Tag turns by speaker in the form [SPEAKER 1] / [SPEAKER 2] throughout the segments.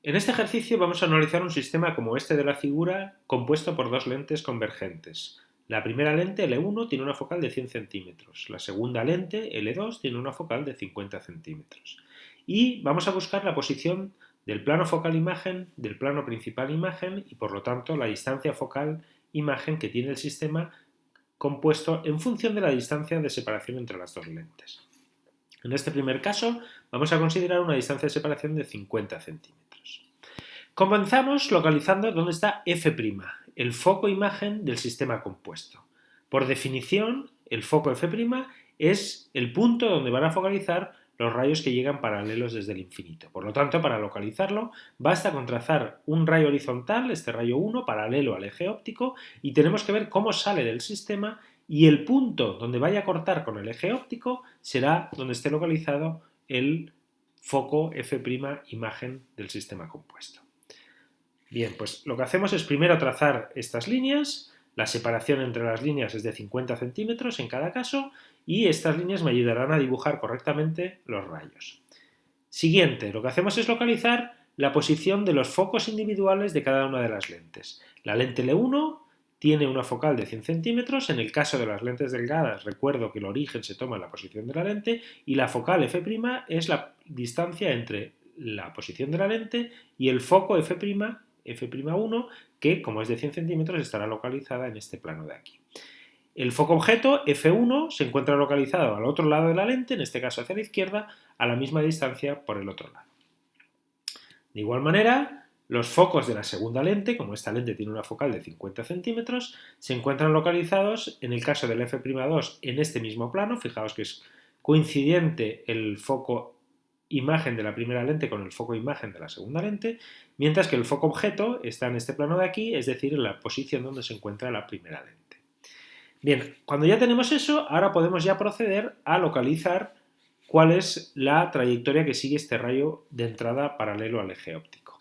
[SPEAKER 1] En este ejercicio vamos a analizar un sistema como este de la figura compuesto por dos lentes convergentes. La primera lente, L1, tiene una focal de 100 centímetros. La segunda lente, L2, tiene una focal de 50 centímetros. Y vamos a buscar la posición del plano focal imagen, del plano principal imagen y por lo tanto la distancia focal imagen que tiene el sistema compuesto en función de la distancia de separación entre las dos lentes. En este primer caso vamos a considerar una distancia de separación de 50 centímetros. Comenzamos localizando dónde está F', el foco imagen del sistema compuesto. Por definición, el foco F' es el punto donde van a focalizar los rayos que llegan paralelos desde el infinito. Por lo tanto, para localizarlo, basta con trazar un rayo horizontal, este rayo 1, paralelo al eje óptico, y tenemos que ver cómo sale del sistema y el punto donde vaya a cortar con el eje óptico será donde esté localizado el foco F' imagen del sistema compuesto. Bien, pues lo que hacemos es primero trazar estas líneas, la separación entre las líneas es de 50 centímetros en cada caso y estas líneas me ayudarán a dibujar correctamente los rayos. Siguiente, lo que hacemos es localizar la posición de los focos individuales de cada una de las lentes. La lente L1 tiene una focal de 100 centímetros, en el caso de las lentes delgadas recuerdo que el origen se toma en la posición de la lente y la focal F' es la distancia entre la posición de la lente y el foco F'1, que como es de 100 centímetros estará localizada en este plano de aquí. El foco objeto F1 se encuentra localizado al otro lado de la lente, en este caso hacia la izquierda, a la misma distancia por el otro lado. De igual manera, los focos de la segunda lente, como esta lente tiene una focal de 50 centímetros, se encuentran localizados, en el caso del F'2, en este mismo plano. Fijaos que es coincidente el foco imagen de la primera lente con el foco imagen de la segunda lente, mientras que el foco objeto está en este plano de aquí, es decir, en la posición donde se encuentra la primera lente. Bien, cuando ya tenemos eso, ahora podemos ya proceder a localizar cuál es la trayectoria que sigue este rayo de entrada paralelo al eje óptico.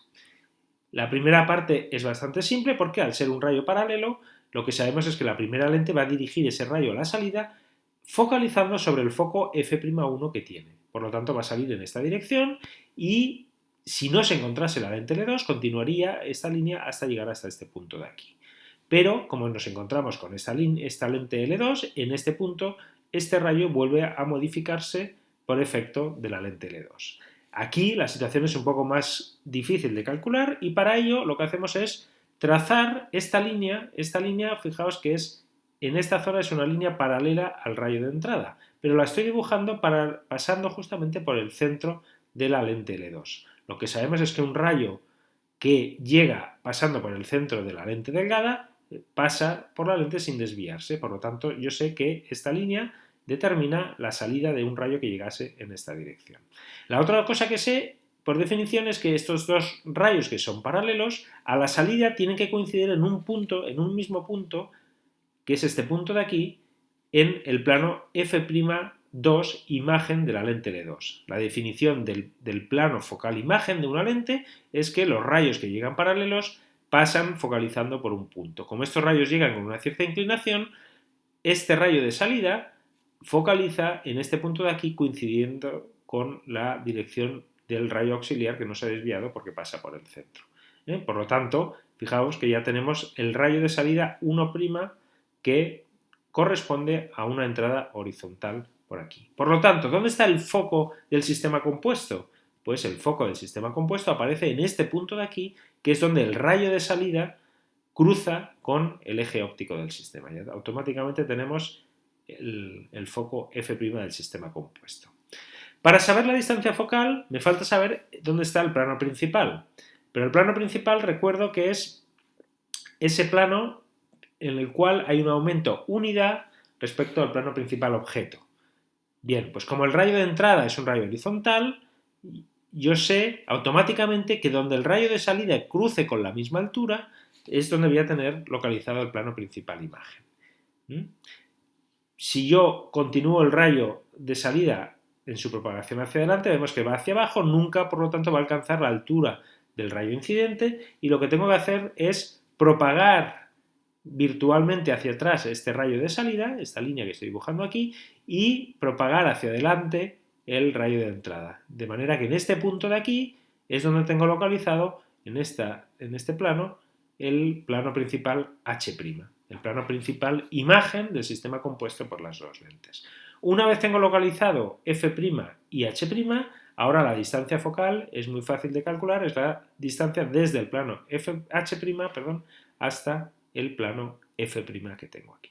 [SPEAKER 1] La primera parte es bastante simple porque al ser un rayo paralelo, lo que sabemos es que la primera lente va a dirigir ese rayo a la salida focalizando sobre el foco F'1 que tiene. Por lo tanto, va a salir en esta dirección y si no se encontrase la lente L2, continuaría esta línea hasta llegar hasta este punto de aquí. Pero, como nos encontramos con esta lente L2, en este punto este rayo vuelve a modificarse por efecto de la lente L2. Aquí la situación es un poco más difícil de calcular y para ello lo que hacemos es trazar esta línea, fijaos que es en esta zona es una línea paralela al rayo de entrada, pero la estoy dibujando pasando justamente por el centro de la lente L2. Lo que sabemos es que un rayo que llega pasando por el centro de la lente delgada pasa por la lente sin desviarse. Por lo tanto, yo sé que esta línea determina la salida de un rayo que llegase en esta dirección. La otra cosa que sé, por definición, es que estos dos rayos que son paralelos, a la salida tienen que coincidir en un punto, en un mismo punto, que es este punto de aquí, en el plano F'2 imagen de la lente L2. La definición del plano focal imagen de una lente es que los rayos que llegan paralelos pasan focalizando por un punto. Como estos rayos llegan con una cierta inclinación, este rayo de salida focaliza en este punto de aquí coincidiendo con la dirección del rayo auxiliar que no se ha desviado porque pasa por el centro. Por lo tanto, fijaos que ya tenemos el rayo de salida 1' que corresponde a una entrada horizontal por aquí. Por lo tanto, ¿dónde está el foco del sistema compuesto? Pues el foco del sistema compuesto aparece en este punto de aquí, que es donde el rayo de salida cruza con el eje óptico del sistema. Ya automáticamente tenemos el foco F' del sistema compuesto. Para saber la distancia focal me falta saber dónde está el plano principal. Pero el plano principal recuerdo que es ese plano en el cual hay un aumento unidad respecto al plano principal objeto. Bien, pues como el rayo de entrada es un rayo horizontal, yo sé automáticamente que donde el rayo de salida cruce con la misma altura es donde voy a tener localizado el plano principal imagen. Si yo continúo el rayo de salida en su propagación hacia adelante, vemos que va hacia abajo, nunca por lo tanto va a alcanzar la altura del rayo incidente y lo que tengo que hacer es propagar virtualmente hacia atrás este rayo de salida, esta línea que estoy dibujando aquí, y propagar hacia adelante el rayo de entrada. De manera que en este punto de aquí es donde tengo localizado en este plano el plano principal H', el plano principal imagen del sistema compuesto por las dos lentes. Una vez tengo localizado F' y H', ahora la distancia focal es muy fácil de calcular, es la distancia desde el plano H', hasta el plano F' que tengo aquí.